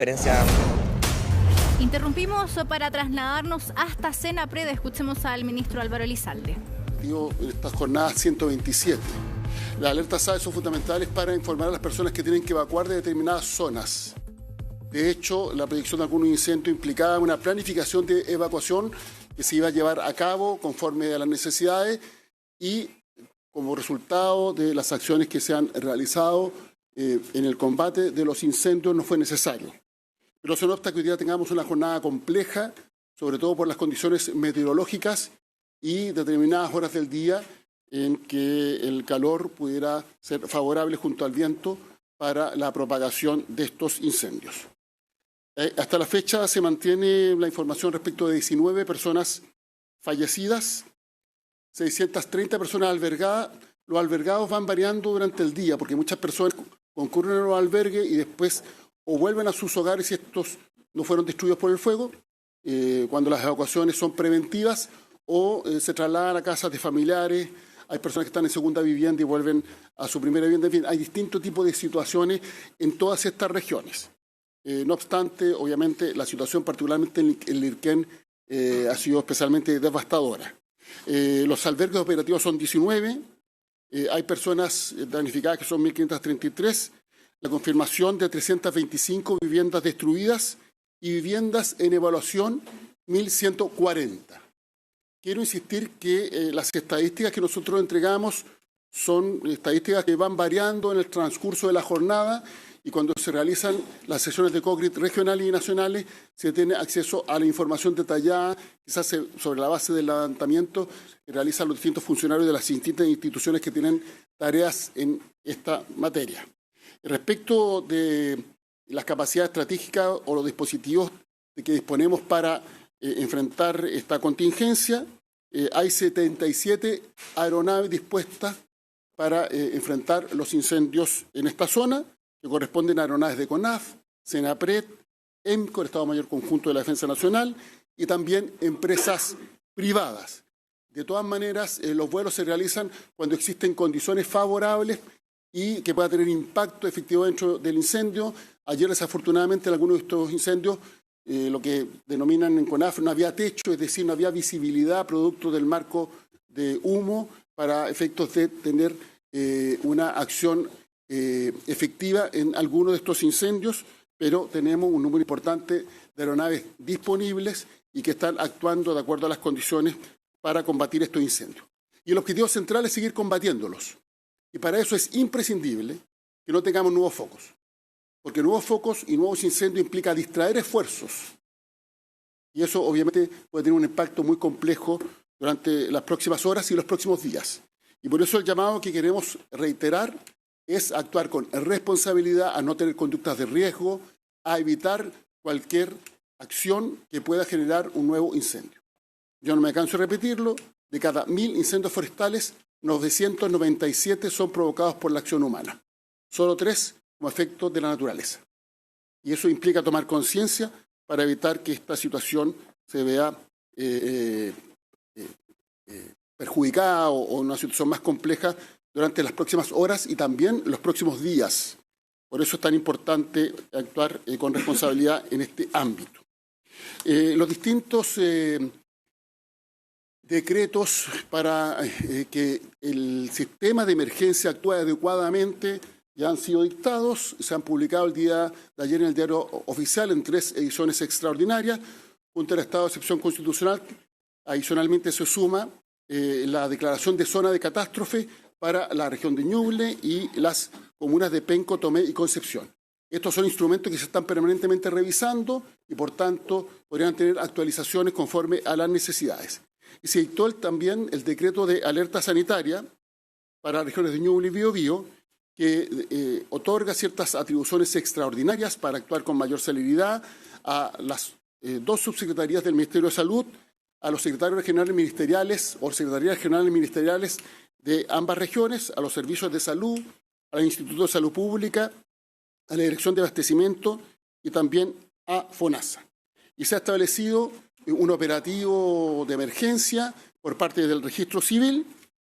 Experiencia. Interrumpimos para trasladarnos hasta Senapred. Escuchemos al ministro Álvaro Elizalde. En esta jornada 127. Las alertas SAE son fundamentales para informar a las personas que tienen que evacuar de determinadas zonas. De hecho, la predicción de algún incendio implicaba una planificación de evacuación que se iba a llevar a cabo conforme a las necesidades y como resultado de las acciones que se han realizado en el combate de los incendios no fue necesario. Pero eso no obsta que hoy día tengamos una jornada compleja, sobre todo por las condiciones meteorológicas y determinadas horas del día en que el calor pudiera ser favorable junto al viento para la propagación de estos incendios. Hasta la fecha se mantiene la información respecto de 19 personas fallecidas, 630 personas albergadas. Los albergados van variando durante el día porque muchas personas concurren a los albergues y después o vuelven a sus hogares si estos no fueron destruidos por el fuego, cuando las evacuaciones son preventivas, o se trasladan a casas de familiares. Hay personas que están en segunda vivienda y vuelven a su primera vivienda. En fin, hay distintos tipos de situaciones en todas estas regiones. No obstante, obviamente, la situación particularmente en Lirquén ha sido especialmente devastadora. Los albergues operativos son 19, hay personas damnificadas que son 1.533, la confirmación de 325 viviendas destruidas y viviendas en evaluación 1.140. Quiero insistir que las estadísticas que nosotros entregamos son estadísticas que van variando en el transcurso de la jornada y cuando se realizan las sesiones de COGRIT regionales y nacionales se tiene acceso a la información detallada, quizás sobre la base del levantamiento que realizan los distintos funcionarios de las distintas instituciones que tienen tareas en esta materia. Respecto de las capacidades estratégicas o los dispositivos de que disponemos para enfrentar esta contingencia, hay 77 aeronaves dispuestas para enfrentar los incendios en esta zona, que corresponden a aeronaves de CONAF, Senapred, EMCO, el Estado Mayor Conjunto de la Defensa Nacional, y también empresas privadas. De todas maneras, los vuelos se realizan cuando existen condiciones favorables y que pueda tener impacto efectivo dentro del incendio. Ayer, desafortunadamente, en algunos de estos incendios, lo que denominan en CONAF, no había techo, es decir, no había visibilidad producto del marco de humo para efectos de tener una acción efectiva en algunos de estos incendios, pero tenemos un número importante de aeronaves disponibles y que están actuando de acuerdo a las condiciones para combatir estos incendios. Y el objetivo central es seguir combatiéndolos. Y para eso es imprescindible que no tengamos nuevos focos, porque nuevos focos y nuevos incendios implica distraer esfuerzos. Y eso obviamente puede tener un impacto muy complejo durante las próximas horas y los próximos días. Y por eso el llamado que queremos reiterar es actuar con responsabilidad, a no tener conductas de riesgo, a evitar cualquier acción que pueda generar un nuevo incendio. Yo no me canso de repetirlo, de cada 1.000 incendios forestales, 997 son provocados por la acción humana, solo 3 como efecto de la naturaleza. Y eso implica tomar conciencia para evitar que esta situación se vea perjudicada o una situación más compleja durante las próximas horas y también los próximos días. Por eso es tan importante actuar con responsabilidad en este ámbito. Los distintos decretos para que el sistema de emergencia actúe adecuadamente ya han sido dictados, se han publicado el día de ayer en el Diario Oficial en 3 ediciones extraordinarias, junto al estado de excepción constitucional. Adicionalmente se suma la declaración de zona de catástrofe para la región de Ñuble y las comunas de Penco, Tomé y Concepción. Estos son instrumentos que se están permanentemente revisando y, por tanto, podrían tener actualizaciones conforme a las necesidades. Y se dictó también el decreto de alerta sanitaria para regiones de Ñuble y Biobío, que otorga ciertas atribuciones extraordinarias para actuar con mayor celeridad a las 2 subsecretarías del Ministerio de Salud, a los secretarios regionales ministeriales o secretarías regionales ministeriales de ambas regiones, a los servicios de salud, al Instituto de Salud Pública, a la Dirección de Abastecimiento y también a FONASA. Y se ha establecido un operativo de emergencia por parte del Registro Civil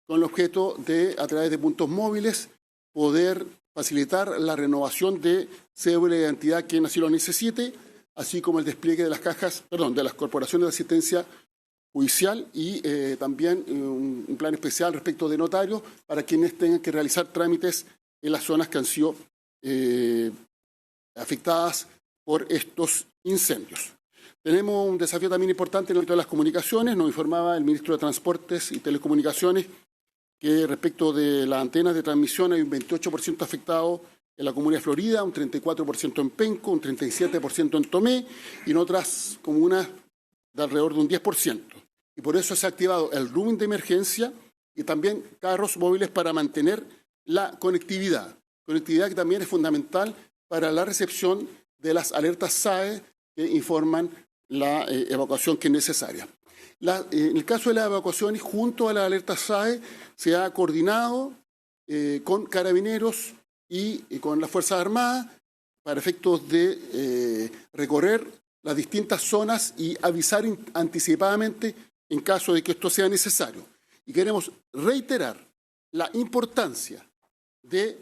con el objeto de, a través de puntos móviles, poder facilitar la renovación de cédula de identidad quien así lo necesite, así como el despliegue de las de las corporaciones de asistencia judicial y también un plan especial respecto de notarios para quienes tengan que realizar trámites en las zonas que han sido afectadas por estos incendios. Tenemos un desafío también importante en el ámbito de las comunicaciones. Nos informaba el ministro de Transportes y Telecomunicaciones que respecto de las antenas de transmisión hay un 28% afectado en la comuna de Florida, un 34% en Penco, un 37% en Tomé y en otras comunas de alrededor de un 10%. Y por eso se ha activado el roaming de emergencia y también carros móviles para mantener la conectividad. Conectividad que también es fundamental para la recepción de las alertas SAE que informan la evacuación que es necesaria. En el caso de las evacuaciones, junto a la alerta SAE, se ha coordinado con carabineros y con las Fuerzas Armadas para efectos de recorrer las distintas zonas y avisar anticipadamente en caso de que esto sea necesario. Y queremos reiterar la importancia de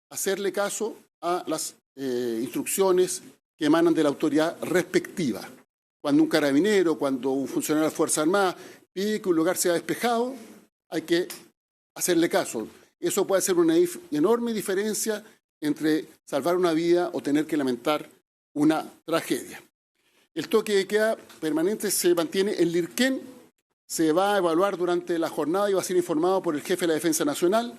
hacerle caso a las instrucciones que emanan de la autoridad respectiva. Cuando un carabinero, cuando un funcionario de la Fuerza Armada pide que un lugar sea despejado, hay que hacerle caso. Eso puede hacer una enorme diferencia entre salvar una vida o tener que lamentar una tragedia. El toque de queda permanente se mantiene en Lirquén, se va a evaluar durante la jornada y va a ser informado por el jefe de la Defensa Nacional,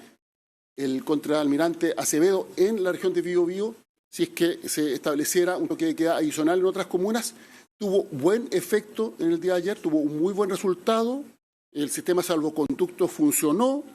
el contraalmirante Acevedo, en la región de Biobío, si es que se estableciera un toque de queda adicional en otras comunas. Tuvo buen efecto en el día de ayer, tuvo un muy buen resultado, el sistema salvoconducto funcionó,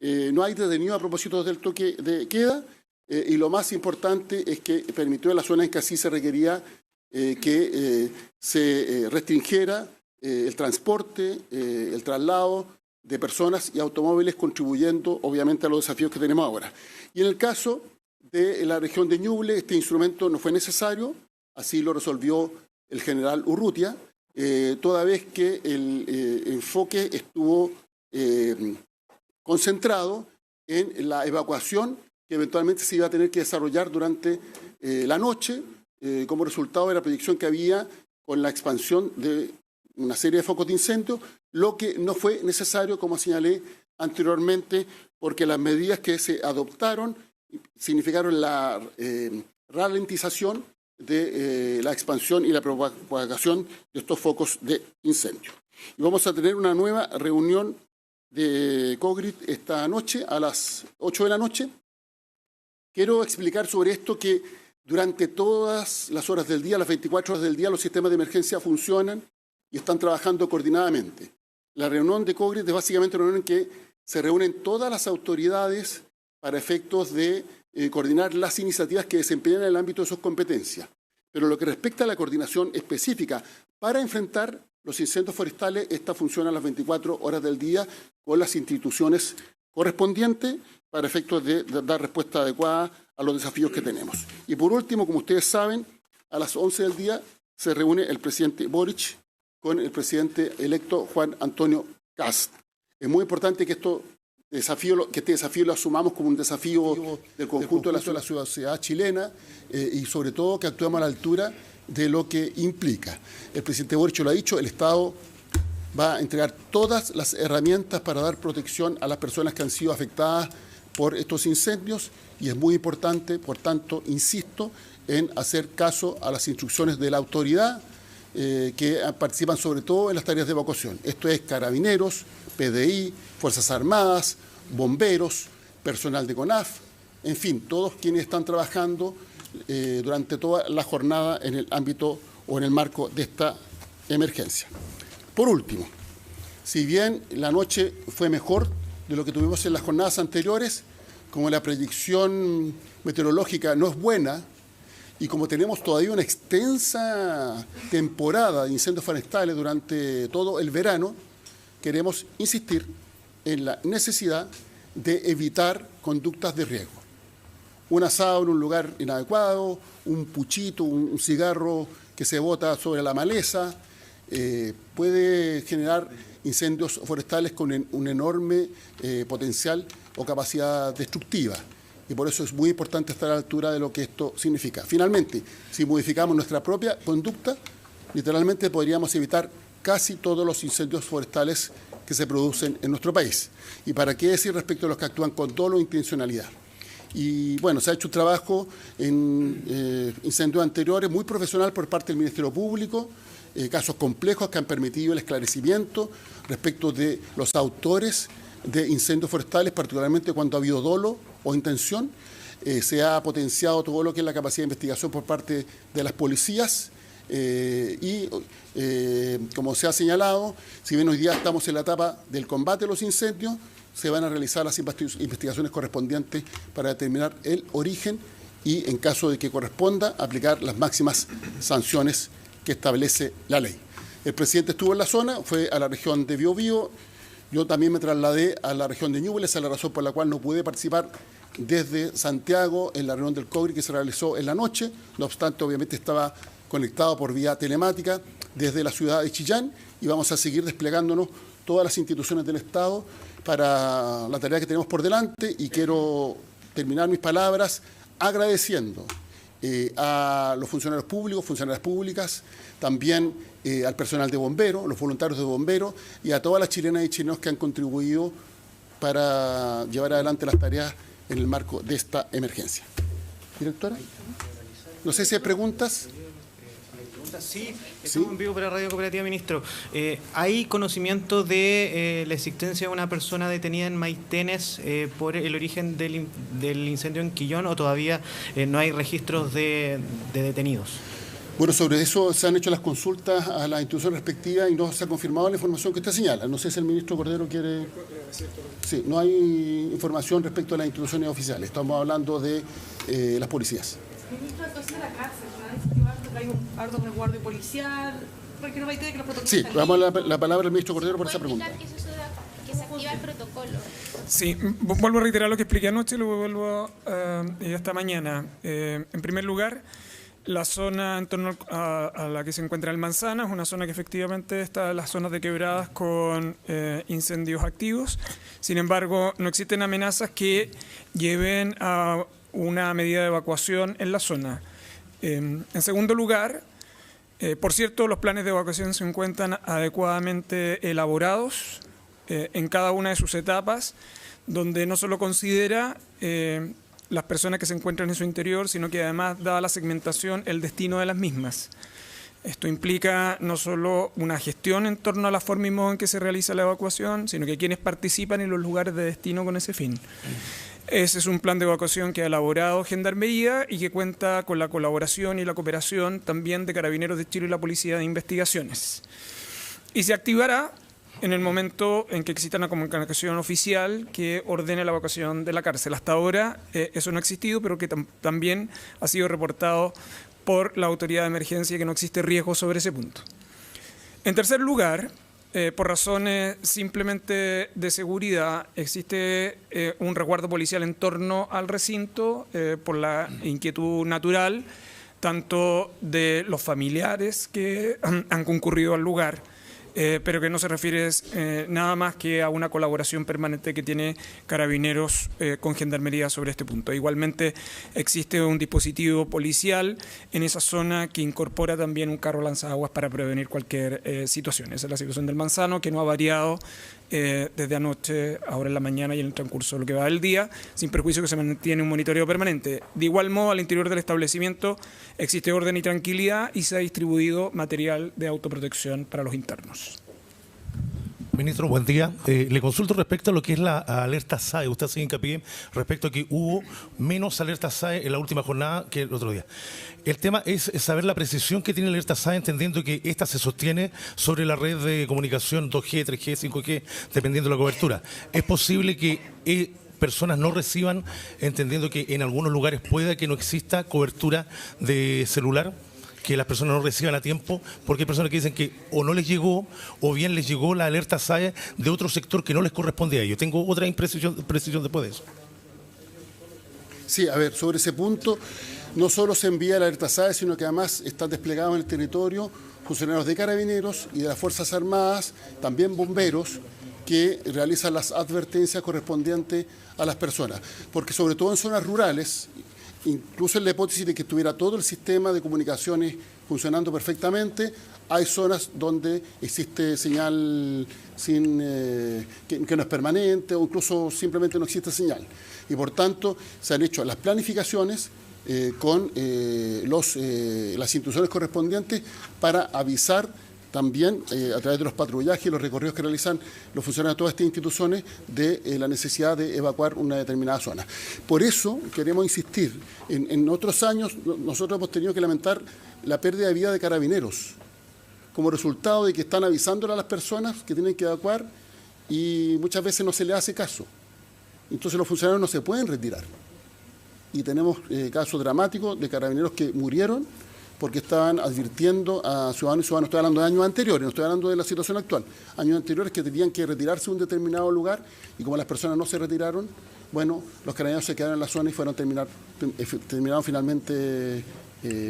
no hay detenido a propósito del toque de queda y lo más importante es que permitió en las zonas en que así se requería que se restringiera el transporte, el traslado de personas y automóviles, contribuyendo obviamente a los desafíos que tenemos ahora. Y en el caso de la región de Ñuble, este instrumento no fue necesario, así lo resolvió el general Urrutia, toda vez que el enfoque estuvo concentrado en la evacuación que eventualmente se iba a tener que desarrollar durante la noche, como resultado de la proyección que había con la expansión de una serie de focos de incendio, lo que no fue necesario, como señalé anteriormente, porque las medidas que se adoptaron significaron la ralentización de la expansión y la propagación de estos focos de incendio. Y vamos a tener una nueva reunión de COGRIT esta noche a las 8 de la noche. Quiero explicar sobre esto que durante todas las horas del día, las 24 horas del día, los sistemas de emergencia funcionan y están trabajando coordinadamente. La reunión de COGRIT es básicamente una reunión en que se reúnen todas las autoridades para efectos de coordinar las iniciativas que desempeñan en el ámbito de sus competencias. Pero lo que respecta a la coordinación específica para enfrentar los incendios forestales, esta funciona a las 24 horas del día con las instituciones correspondientes para efectos de dar respuesta adecuada a los desafíos que tenemos. Y por último, como ustedes saben, a las 11 del día se reúne el presidente Boric con el presidente electo Juan Antonio Kast. Es muy importante que este desafío lo asumamos como un desafío del conjunto de la sociedad chilena y sobre todo que actuemos a la altura de lo que implica. El presidente Boric lo ha dicho, el Estado va a entregar todas las herramientas para dar protección a las personas que han sido afectadas por estos incendios y es muy importante, por tanto, insisto, en hacer caso a las instrucciones de la autoridad que participan sobre todo en las tareas de evacuación. Esto es carabineros, PDI, Fuerzas Armadas, bomberos, personal de CONAF, en fin, todos quienes están trabajando durante toda la jornada en el ámbito o en el marco de esta emergencia. Por último, si bien la noche fue mejor de lo que tuvimos en las jornadas anteriores, como la predicción meteorológica no es buena y como tenemos todavía una extensa temporada de incendios forestales durante todo el verano, queremos insistir en la necesidad de evitar conductas de riesgo. Un asado en un lugar inadecuado, un puchito, un cigarro que se bota sobre la maleza, puede generar incendios forestales con un enorme potencial o capacidad destructiva. y por eso es muy importante estar a la altura de lo que esto significa. Finalmente, si modificamos nuestra propia conducta, literalmente podríamos evitar casi todos los incendios forestales que se producen en nuestro país. ¿Y para qué decir respecto a los que actúan con dolo e intencionalidad? Y bueno, se ha hecho un trabajo en incendios anteriores muy profesional por parte del Ministerio Público, casos complejos que han permitido el esclarecimiento respecto de los autores de incendios forestales, particularmente cuando ha habido dolo o intención. Se ha potenciado todo lo que es la capacidad de investigación por parte de las policías y, como se ha señalado, si bien hoy día estamos en la etapa del combate a los incendios, se van a realizar las investigaciones correspondientes para determinar el origen y, en caso de que corresponda, aplicar las máximas sanciones que establece la ley. El presidente estuvo en la zona, fue a la región de Biobío. Yo también me trasladé a la región de Ñuble, esa es la razón por la cual no pude participar desde Santiago en la reunión del COGRI que se realizó en la noche. No obstante, obviamente estaba conectado por vía telemática desde la ciudad de Chillán y vamos a seguir desplegándonos todas las instituciones del Estado para la tarea que tenemos por delante, y quiero terminar mis palabras agradeciendo a los funcionarios públicos, funcionarias públicas, también al personal de bomberos, los voluntarios de bomberos y a todas las chilenas y chilenos que han contribuido para llevar adelante las tareas en el marco de esta emergencia. Directora, no sé si hay preguntas. Sí, estamos en vivo para Radio Cooperativa, ministro. ¿Hay conocimiento de la existencia de una persona detenida en Maitenes por el origen del incendio en Quillón, o todavía no hay registros de detenidos? Bueno, sobre eso se han hecho las consultas a las instituciones respectivas y no se ha confirmado la información que usted señala. No sé si el ministro Cordero quiere... Sí, no hay información respecto a las instituciones oficiales. Estamos hablando de las policías. Ministro, entonces la cárcel, ¿no? Hay un harto resguardo policial, porque no hay que los protocolos. Sí, vamos a la palabra al ministro Cordero por esa pregunta. Que se activa el protocolo. Sí, vuelvo a reiterar lo que expliqué anoche y lo vuelvo esta mañana. En primer lugar, la zona en torno a la que se encuentra el Manzana es una zona que efectivamente está en las zonas de quebradas con incendios activos. Sin embargo, no existen amenazas que lleven a una medida de evacuación en la zona. En segundo lugar, por cierto, los planes de evacuación se encuentran adecuadamente elaborados en cada una de sus etapas, donde no solo considera las personas que se encuentran en su interior, sino que además, dada la segmentación, el destino de las mismas. Esto implica no solo una gestión en torno a la forma y modo en que se realiza la evacuación, sino que quienes participan en los lugares de destino con ese fin. Ese es un plan de evacuación que ha elaborado Gendarmería y que cuenta con la colaboración y la cooperación también de Carabineros de Chile y la Policía de Investigaciones. Y se activará en el momento en que exista una comunicación oficial que ordene la evacuación de la cárcel. Hasta ahora eso no ha existido, pero que también ha sido reportado por la autoridad de emergencia, que no existe riesgo sobre ese punto. En tercer lugar, por razones simplemente de seguridad, existe un resguardo policial en torno al recinto por la inquietud natural, tanto de los familiares que han concurrido al lugar, pero que no se refiere nada más que a una colaboración permanente que tiene Carabineros con Gendarmería sobre este punto. Igualmente existe un dispositivo policial en esa zona que incorpora también un carro lanzaguas para prevenir cualquier situación. Esa es la situación del Manzano, que no ha variado desde anoche, ahora en la mañana y en el transcurso de lo que va del día, sin perjuicio que se mantiene un monitoreo permanente. De igual modo, al interior del establecimiento existe orden y tranquilidad y se ha distribuido material de autoprotección para los internos. Ministro, buen día. Le consulto respecto a lo que es la alerta SAE. Usted hace hincapié respecto a que hubo menos alertas SAE en la última jornada que el otro día. El tema es saber la precisión que tiene la alerta SAE, entendiendo que esta se sostiene sobre la red de comunicación 2G, 3G, 5G, dependiendo de la cobertura. ¿Es posible que personas no reciban, entendiendo que en algunos lugares pueda que no exista cobertura de celular, que las personas no reciban a tiempo, porque hay personas que dicen que o no les llegó o bien les llegó la alerta SAE de otro sector que no les corresponde a ellos? Tengo otra precisión después de eso. Sí, a ver, sobre ese punto, no solo se envía la alerta SAE, sino que además están desplegados en el territorio funcionarios de Carabineros y de las Fuerzas Armadas, también bomberos, que realiza las advertencias correspondientes a las personas. Porque sobre todo en zonas rurales, incluso en la hipótesis de que estuviera todo el sistema de comunicaciones funcionando perfectamente, hay zonas donde existe señal que no es permanente o incluso simplemente no existe señal. Y por tanto se han hecho las planificaciones con las instituciones correspondientes para avisar también a través de los patrullajes y los recorridos que realizan los funcionarios de todas estas instituciones de la necesidad de evacuar una determinada zona. Por eso queremos insistir, en otros años nosotros hemos tenido que lamentar la pérdida de vida de carabineros como resultado de que están avisándole a las personas que tienen que evacuar y muchas veces no se les hace caso. Entonces los funcionarios no se pueden retirar. Y tenemos casos dramáticos de carabineros que murieron porque estaban advirtiendo a ciudadanos y ciudadanos. Estoy hablando de años anteriores, no estoy hablando de la situación actual. Años anteriores que tenían que retirarse de un determinado lugar y como las personas no se retiraron, bueno, los carabineros se quedaron en la zona y terminaron finalmente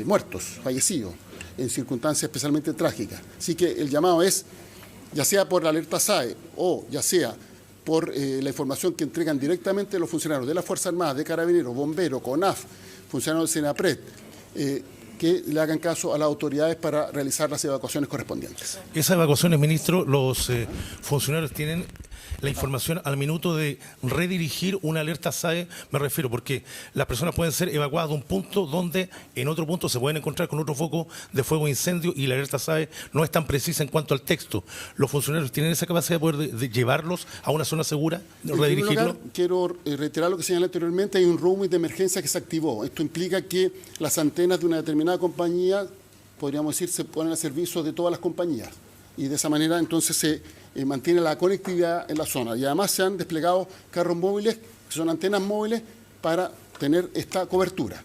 muertos, fallecidos, en circunstancias especialmente trágicas. Así que el llamado es, ya sea por la alerta SAE o ya sea por la información que entregan directamente los funcionarios de las Fuerzas Armadas, de Carabineros, Bomberos, CONAF, funcionarios del SENAPRED, que le hagan caso a las autoridades para realizar las evacuaciones correspondientes. Esas evacuaciones, ministro, los funcionarios tienen la información al minuto de redirigir una alerta SAE, me refiero, porque las personas pueden ser evacuadas de un punto donde en otro punto se pueden encontrar con otro foco de fuego o incendio y la alerta SAE no es tan precisa en cuanto al texto. ¿Los funcionarios tienen esa capacidad de poder de llevarlos a una zona segura, redirigirlos? Quiero reiterar lo que señalé anteriormente, hay un roaming de emergencia que se activó. Esto implica que las antenas de una determinada compañía, podríamos decir, se ponen a servicio de todas las compañías. Y de esa manera entonces se mantiene la conectividad en la zona. Y además se han desplegado carros móviles, que son antenas móviles, para tener esta cobertura.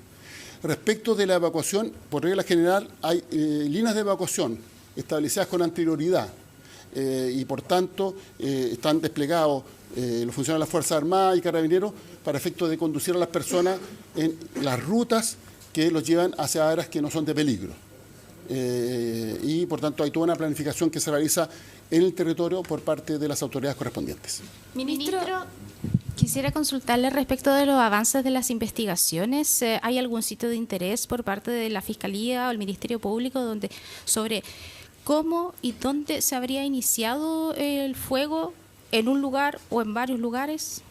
Respecto de la evacuación, por regla general, hay líneas de evacuación establecidas con anterioridad y por tanto están desplegados los funcionarios de las Fuerzas Armadas y Carabineros para efecto de conducir a las personas en las rutas que los llevan hacia áreas que no son de peligro. Y por tanto hay toda una planificación que se realiza en el territorio por parte de las autoridades correspondientes. Ministro, quisiera consultarle respecto de los avances de las investigaciones. ¿Hay algún sitio de interés por parte de la Fiscalía o el Ministerio Público sobre cómo y dónde se habría iniciado el fuego, en un lugar o en varios lugares?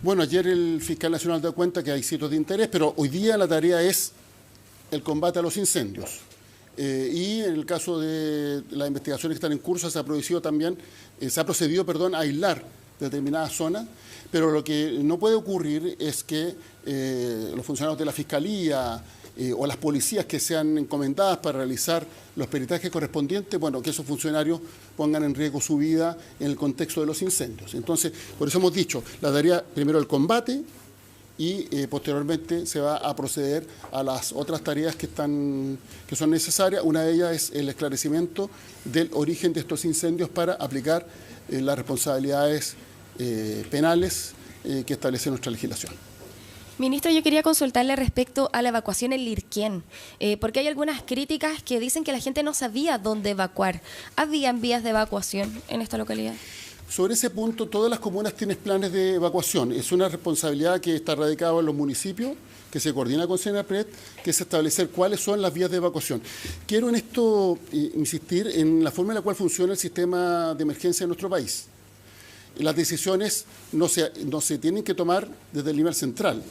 Bueno, ayer el fiscal nacional dio cuenta que hay sitios de interés, pero hoy día la tarea es el combate a los incendios. Y en el caso de las investigaciones que están en curso se ha procedido a aislar determinadas zonas, pero lo que no puede ocurrir es que los funcionarios de la Fiscalía o las policías que sean encomendadas para realizar los peritajes correspondientes, bueno, que esos funcionarios pongan en riesgo su vida en el contexto de los incendios. Entonces, por eso hemos dicho, la tarea primero el combate y posteriormente se va a proceder a las otras tareas que son necesarias. Una de ellas es el esclarecimiento del origen de estos incendios para aplicar las responsabilidades penales que establece nuestra legislación. Ministro, yo quería consultarle respecto a la evacuación en Lirquén, porque hay algunas críticas que dicen que la gente no sabía dónde evacuar. ¿Habían vías de evacuación en esta localidad? Sobre ese punto, todas las comunas tienen planes de evacuación. Es una responsabilidad que está radicada en los municipios, que se coordina con SENAPRED, que es establecer cuáles son las vías de evacuación. Quiero en esto insistir en la forma en la cual funciona el sistema de emergencia en nuestro país. Las decisiones no se tienen que tomar desde el nivel central,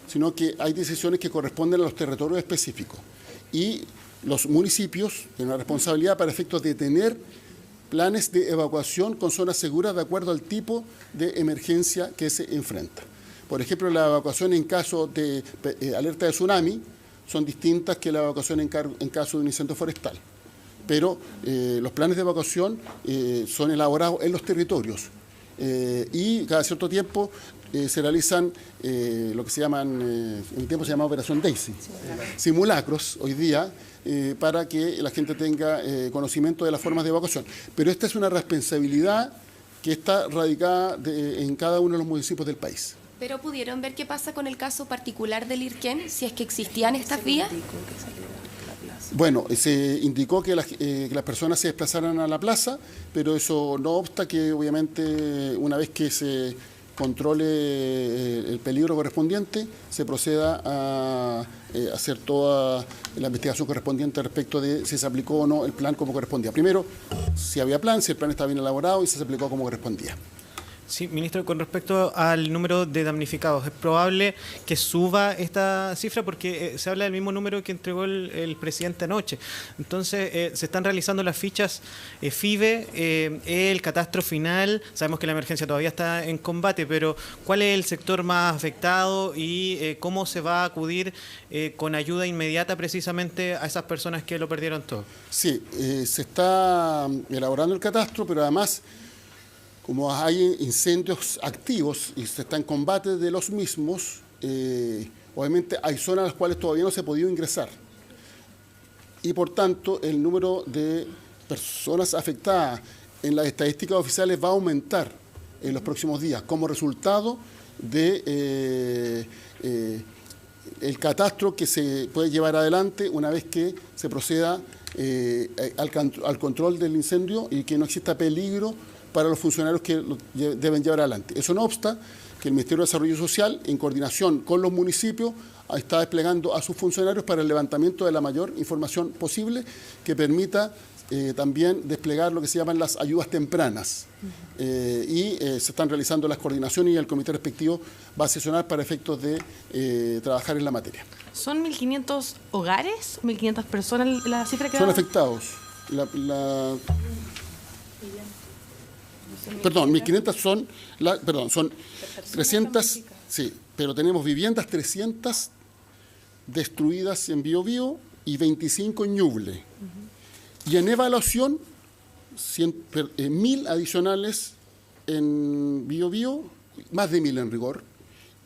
sino que hay decisiones que corresponden a los territorios específicos. Y los municipios tienen una responsabilidad para efectos de tener planes de evacuación con zonas seguras de acuerdo al tipo de emergencia que se enfrenta. Por ejemplo, la evacuación en caso de alerta de tsunami son distintas que la evacuación en caso de un incendio forestal. Pero los planes de evacuación son elaborados en los territorios y cada cierto tiempo se realizan lo que se llaman, en un tiempo se llamaba Operación Daisy, simulacros hoy día, para que la gente tenga conocimiento de las formas de evacuación. Pero esta es una responsabilidad que está radicada en cada uno de los municipios del país. ¿Pero pudieron ver qué pasa con el caso particular del Lirquén, si es que existían estas vías? Bueno, se indicó que las personas se desplazaran a la plaza, pero eso no obsta que obviamente una vez que se controle el peligro correspondiente, se proceda a hacer toda la investigación correspondiente respecto de si se aplicó o no el plan como correspondía. Primero, si había plan, si el plan estaba bien elaborado y si se aplicó como correspondía. Sí, ministro, con respecto al número de damnificados, ¿es probable que suba esta cifra? Porque se habla del mismo número que entregó el presidente anoche. Entonces, se están realizando las fichas FIBE, el catastro final. Sabemos que la emergencia todavía está en combate, pero ¿cuál es el sector más afectado y cómo se va a acudir con ayuda inmediata precisamente a esas personas que lo perdieron todo? Sí, se está elaborando el catastro, pero además, como hay incendios activos y se está en combate de los mismos, obviamente hay zonas a las cuales todavía no se ha podido ingresar. Y por tanto, el número de personas afectadas en las estadísticas oficiales va a aumentar en los próximos días como resultado de el catastro que se puede llevar adelante una vez que se proceda al control del incendio y que no exista peligro para los funcionarios que lo deben llevar adelante. Eso no obsta que el Ministerio de Desarrollo Social, en coordinación con los municipios, está desplegando a sus funcionarios para el levantamiento de la mayor información posible que permita también desplegar lo que se llaman las ayudas tempranas. Se están realizando las coordinaciones y el comité respectivo va a sesionar para efectos de trabajar en la materia. ¿Son 1.500 hogares? ¿1.500 personas la cifra que son da? afectados. Perdón, 1.500 son 300, sí, pero tenemos viviendas 300 destruidas en Biobío y 25 en Ñuble. Y en evaluación, 1.000 adicionales en Biobío, más de 1.000 en rigor,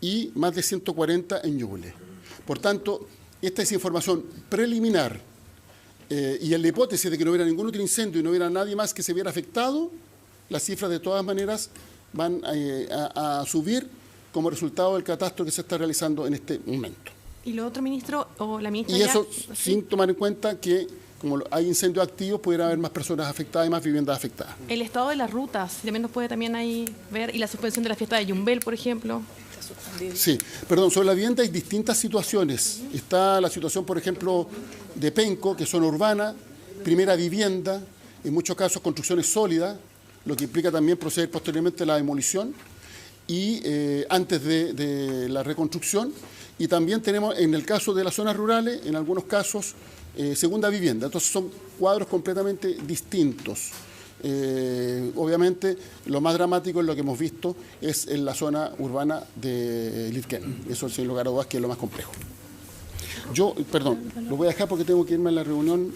y más de 140 en Ñuble. Por tanto, esta es información preliminar, y en la hipótesis de que no hubiera ningún otro incendio y no hubiera nadie más que se viera afectado, las cifras de todas maneras van a subir como resultado del catastro que se está realizando en este momento. ¿Y lo otro, ministro, o la ministra? Y eso sin tomar en cuenta que como hay incendios activos, pudiera haber más personas afectadas y más viviendas afectadas. El estado de las rutas, también nos puede también ahí ver, y la suspensión de la fiesta de Yumbel, por ejemplo. Sí, perdón, sobre la vivienda hay distintas situaciones. Está la situación, por ejemplo, de Penco, que es zona urbana, primera vivienda, en muchos casos construcciones sólidas, lo que implica también proceder posteriormente a la demolición y antes de la reconstrucción. Y también tenemos, en el caso de las zonas rurales, en algunos casos, segunda vivienda. Entonces son cuadros completamente distintos. Obviamente, lo más dramático es lo que hemos visto es en la zona urbana de Lirquén. Eso, sin lugar a dudas, que es lo más complejo. Yo, perdón, lo voy a dejar porque tengo que irme a la reunión.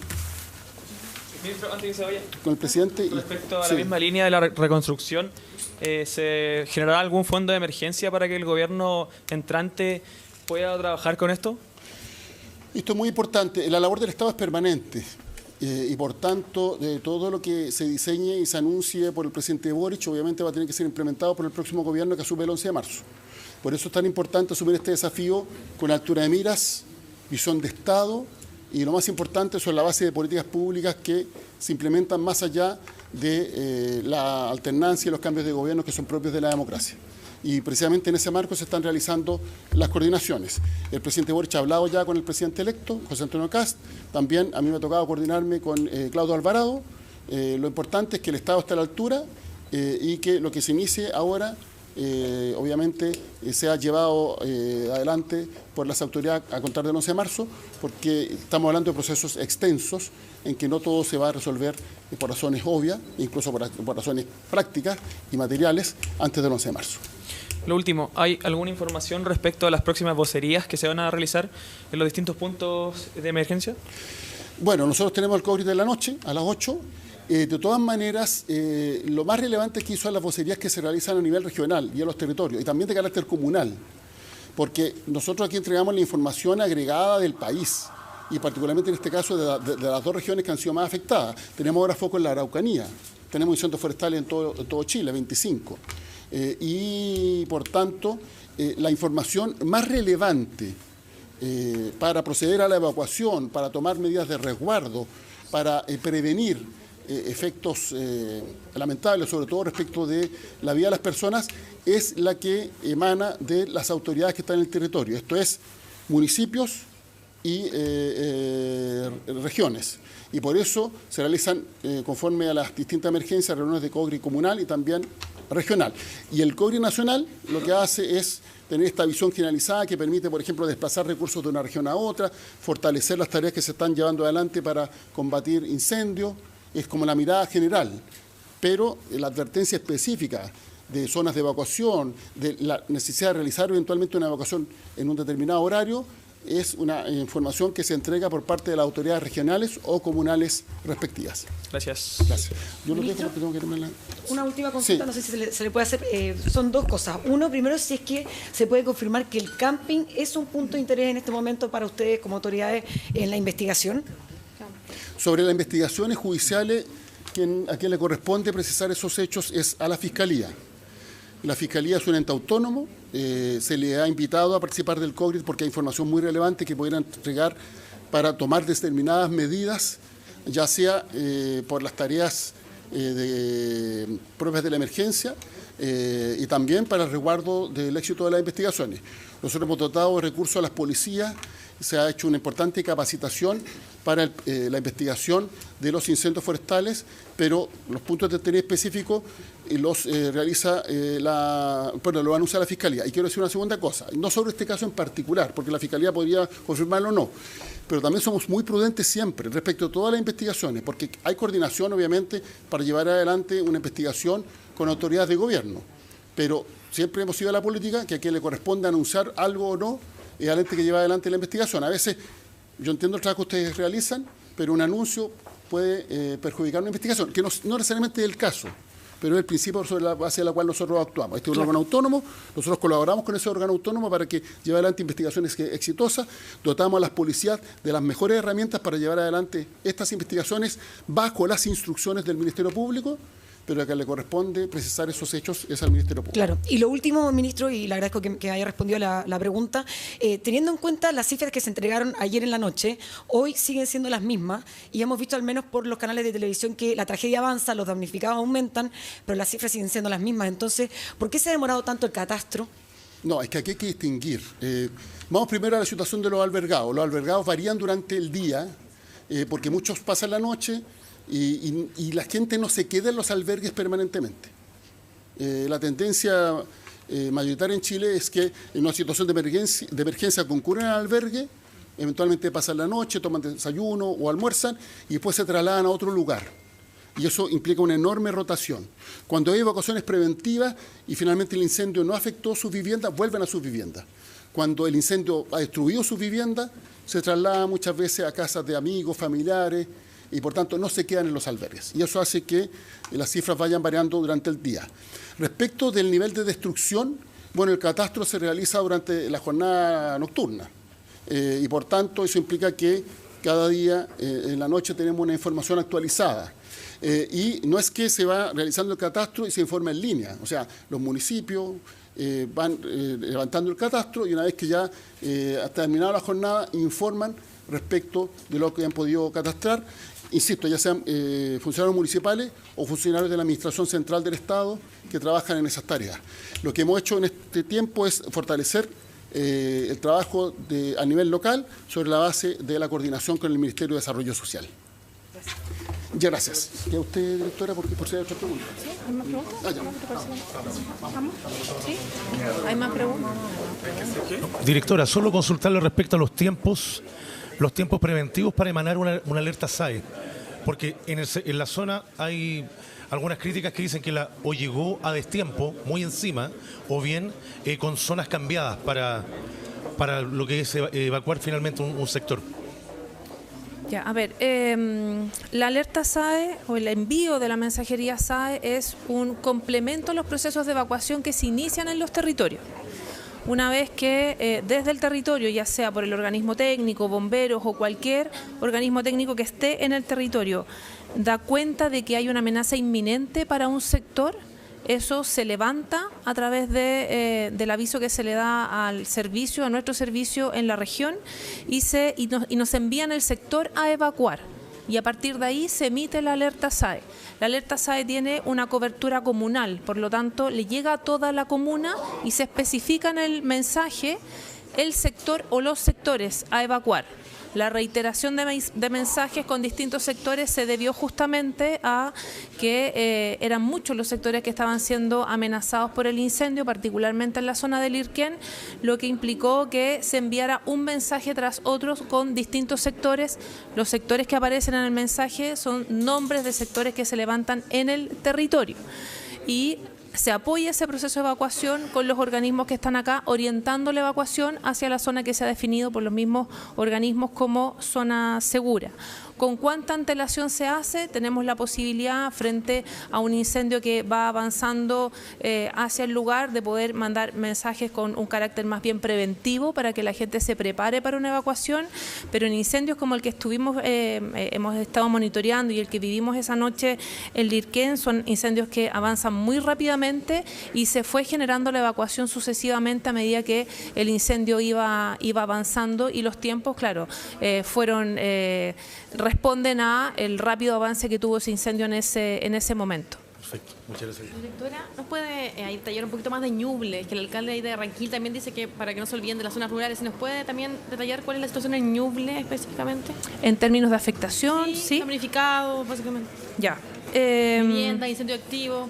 Ministro, antes de que se vaya, con el presidente. Respecto a la misma línea de la reconstrucción, ¿se generará algún fondo de emergencia para que el gobierno entrante pueda trabajar con esto? Esto es muy importante. La labor del Estado es permanente y por tanto todo lo que se diseñe y se anuncie por el presidente Boric obviamente va a tener que ser implementado por el próximo gobierno que asume el 11 de marzo. Por eso es tan importante asumir este desafío con altura de miras, visión de Estado y lo más importante son la base de políticas públicas que se implementan más allá de la alternancia y los cambios de gobierno que son propios de la democracia. Y precisamente en ese marco se están realizando las coordinaciones. El presidente Boric ha hablado ya con el presidente electo, José Antonio Kast. También a mí me ha tocado coordinarme con Claudio Alvarado. Lo importante es que el Estado esté a la altura y que lo que se inicie ahora, obviamente, sea llevado adelante por las autoridades a contar del 11 de marzo, porque estamos hablando de procesos extensos en que no todo se va a resolver por razones obvias, incluso por razones prácticas y materiales, antes del 11 de marzo. Lo último, ¿hay alguna información respecto a las próximas vocerías que se van a realizar en los distintos puntos de emergencia? Bueno, nosotros tenemos el cobre de la noche, a las 8. De todas maneras, lo más relevante es que son las vocerías que se realizan a nivel regional y en los territorios, y también de carácter comunal, porque nosotros aquí entregamos la información agregada del país, y particularmente en este caso de las dos regiones que han sido más afectadas. Tenemos ahora foco en la Araucanía, tenemos incendios forestales en todo Chile, 25. Y por tanto, la información más relevante para proceder a la evacuación, para tomar medidas de resguardo, para prevenir efectos lamentables, sobre todo respecto de la vida de las personas, es la que emana de las autoridades que están en el territorio. Esto es municipios y regiones. Y por eso se realizan, conforme a las distintas emergencias, reuniones de COGRI comunal y también regional. Y el COGRI nacional lo que hace es tener esta visión generalizada que permite, por ejemplo, desplazar recursos de una región a otra, fortalecer las tareas que se están llevando adelante para combatir incendios. Es como la mirada general, pero la advertencia específica de zonas de evacuación, de la necesidad de realizar eventualmente una evacuación en un determinado horario, es una información que se entrega por parte de las autoridades regionales o comunales respectivas. Gracias. Gracias. Yo lo dejo porque tengo que terminar. Una última consulta, Sí. no sé si se le puede hacer. Son dos cosas. Uno, primero, si es que se puede confirmar que el camping es un punto de interés en este momento para ustedes como autoridades en la investigación. Sobre las investigaciones judiciales, a quien le corresponde precisar esos hechos es a la Fiscalía. La Fiscalía es un ente autónomo, se le ha invitado a participar del COGRI porque hay información muy relevante que pudieran entregar para tomar determinadas medidas, ya sea por las tareas propias de la emergencia y también para el resguardo del éxito de las investigaciones. Nosotros hemos dotado de recursos a las policías, se ha hecho una importante capacitación para la investigación de los incendios forestales, pero los puntos de interés específicos los realiza lo anuncia la Fiscalía. Y quiero decir una segunda cosa, no sobre este caso en particular, porque la Fiscalía podría confirmarlo o no, pero también somos muy prudentes siempre respecto a todas las investigaciones, porque hay coordinación, obviamente, para llevar adelante una investigación con autoridades de gobierno, pero siempre hemos sido a la política que a quien le corresponde anunciar algo o no es al ente que lleva adelante la investigación. A veces, yo entiendo el trabajo que ustedes realizan, pero un anuncio puede perjudicar una investigación, que no necesariamente es el caso, pero es el principio sobre la base de la cual nosotros actuamos. Este es un órgano autónomo, nosotros colaboramos con ese órgano autónomo para que lleve adelante investigaciones exitosas, dotamos a las policías de las mejores herramientas para llevar adelante estas investigaciones bajo las instrucciones del Ministerio Público, pero a quien le corresponde precisar esos hechos es al Ministerio Público. Claro. Y lo último, ministro, y le agradezco que haya respondido a la pregunta, teniendo en cuenta las cifras que se entregaron ayer en la noche, hoy siguen siendo las mismas, y hemos visto al menos por los canales de televisión que la tragedia avanza, los damnificados aumentan, pero las cifras siguen siendo las mismas. Entonces, ¿por qué se ha demorado tanto el catastro? No, es que aquí hay que distinguir. Vamos primero a la situación de los albergados. Los albergados varían durante el día, porque muchos pasan la noche, y la gente no se queda en los albergues permanentemente. La tendencia mayoritaria en Chile es que en una situación de emergencia concurren al albergue, eventualmente pasan la noche, toman desayuno o almuerzan y después se trasladan a otro lugar. Y eso implica una enorme rotación. Cuando hay evacuaciones preventivas y finalmente el incendio no afectó sus viviendas, vuelven a sus viviendas. Cuando el incendio ha destruido sus viviendas, se trasladan muchas veces a casas de amigos, familiares, y por tanto no se quedan en los albergues. Y eso hace que las cifras vayan variando durante el día. Respecto del nivel de destrucción, bueno, el catastro se realiza durante la jornada nocturna. Y por tanto eso implica que cada día en la noche tenemos una información actualizada. Y no es que se va realizando el catastro y se informa en línea. O sea, los municipios van levantando el catastro y una vez que ya ha terminado la jornada informan respecto de lo que han podido catastrar. Insisto, ya sean funcionarios municipales o funcionarios de la Administración Central del Estado que trabajan en esas tareas. Lo que hemos hecho en este tiempo es fortalecer el trabajo a nivel local sobre la base de la coordinación con el Ministerio de Desarrollo Social. Muchas gracias. ¿Y a usted, directora, por si hay otra pregunta? ¿Sí? ¿Hay más preguntas? ¿Vamos? ¿Sí? ¿Hay más preguntas? Directora, solo consultarle respecto a los tiempos preventivos para emanar una alerta SAE, porque en la zona hay algunas críticas que dicen que o llegó a destiempo, muy encima, o bien con zonas cambiadas para lo que es evacuar finalmente un sector. Ya, a ver, la alerta SAE o el envío de la mensajería SAE es un complemento a los procesos de evacuación que se inician en los territorios. Una vez que desde el territorio, ya sea por el organismo técnico, bomberos o cualquier organismo técnico que esté en el territorio, da cuenta de que hay una amenaza inminente para un sector, eso se levanta a través del aviso que se le da al servicio, a nuestro servicio en la región, y nos envían el sector a evacuar. Y a partir de ahí se emite la alerta SAE. La alerta SAE tiene una cobertura comunal, por lo tanto le llega a toda la comuna y se especifica en el mensaje el sector o los sectores a evacuar. La reiteración de mensajes con distintos sectores se debió justamente a que eran muchos los sectores que estaban siendo amenazados por el incendio, particularmente en la zona del Lirquén, lo que implicó que se enviara un mensaje tras otro con distintos sectores. Los sectores que aparecen en el mensaje son nombres de sectores que se levantan en el territorio. Y se apoya ese proceso de evacuación con los organismos que están acá, orientando la evacuación hacia la zona que se ha definido por los mismos organismos como zona segura. ¿Con cuánta antelación se hace? Tenemos la posibilidad, frente a un incendio que va avanzando hacia el lugar, de poder mandar mensajes con un carácter más bien preventivo para que la gente se prepare para una evacuación, pero en incendios como el que hemos estado monitoreando y el que vivimos esa noche en Lirquén, son incendios que avanzan muy rápidamente y se fue generando la evacuación sucesivamente a medida que el incendio iba avanzando, y los tiempos, claro, responden a el rápido avance que tuvo ese incendio en ese momento. Perfecto, muchas gracias. Directora, ¿nos puede detallar un poquito más de Ñuble? Que el alcalde de Ranquil también dice que para que no se olviden de las zonas rurales. ¿Nos puede también detallar cuál es la situación en Ñuble específicamente? En términos de afectación, sí. Damnificado, básicamente. Ya. Vivienda, incendio activo.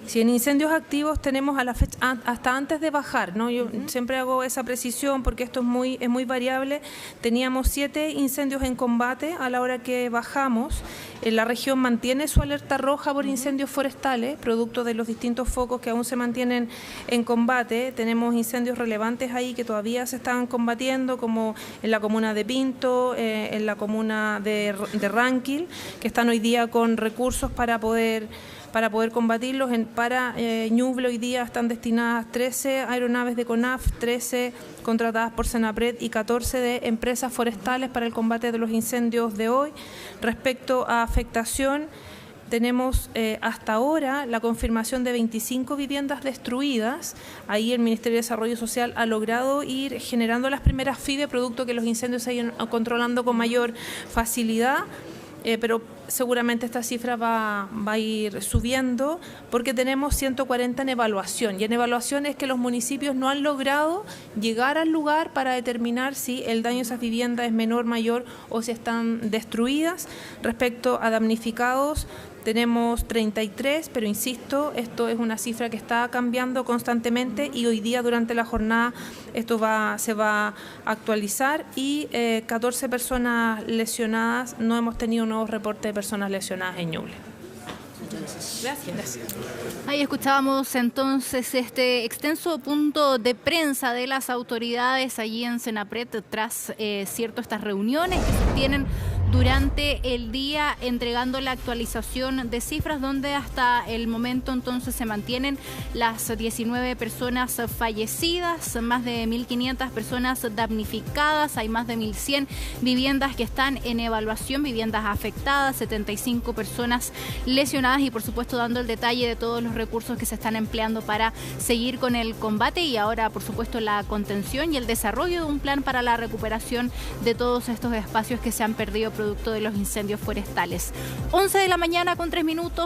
Si en incendios activos tenemos a la fecha, hasta antes de bajar, ¿no? Yo siempre hago esa precisión porque esto es muy variable. Teníamos 7 incendios en combate a la hora que bajamos. La región mantiene su alerta roja por incendios forestales, producto de los distintos focos que aún se mantienen en combate. Tenemos incendios relevantes ahí que todavía se están combatiendo, como en la comuna de Pinto, en la comuna de Ranquil, que están hoy día con recursos para poder combatirlos. Para Ñuble hoy día están destinadas 13 aeronaves de CONAF, 13 contratadas por Senapred y 14 de empresas forestales para el combate de los incendios de hoy. Respecto a afectación, tenemos hasta ahora la confirmación de 25 viviendas destruidas. Ahí el Ministerio de Desarrollo Social ha logrado ir generando las primeras FIDE, producto que los incendios se vayan controlando con mayor facilidad. Pero seguramente esta cifra va a ir subiendo porque tenemos 140 en evaluación. Y en evaluación es que los municipios no han logrado llegar al lugar para determinar si el daño a esas viviendas es menor, mayor o si están destruidas. Respecto a damnificados, tenemos 33, pero insisto, esto es una cifra que está cambiando constantemente y hoy día durante la jornada esto se va a actualizar, y 14 personas lesionadas. No hemos tenido nuevos reportes de personas lesionadas en Ñuble. Gracias. Ahí escuchábamos entonces este extenso punto de prensa de las autoridades allí en Senapred tras estas reuniones que se tienen durante el día, entregando la actualización de cifras, donde hasta el momento entonces se mantienen las 19 personas fallecidas, más de 1.500 personas damnificadas, hay más de 1.100 viviendas que están en evaluación, viviendas afectadas, 75 personas lesionadas, y por supuesto dando el detalle de todos los recursos que se están empleando para seguir con el combate y ahora por supuesto la contención y el desarrollo de un plan para la recuperación de todos estos espacios que se han perdido producto de los incendios forestales. 11 de la mañana con 3 minutos.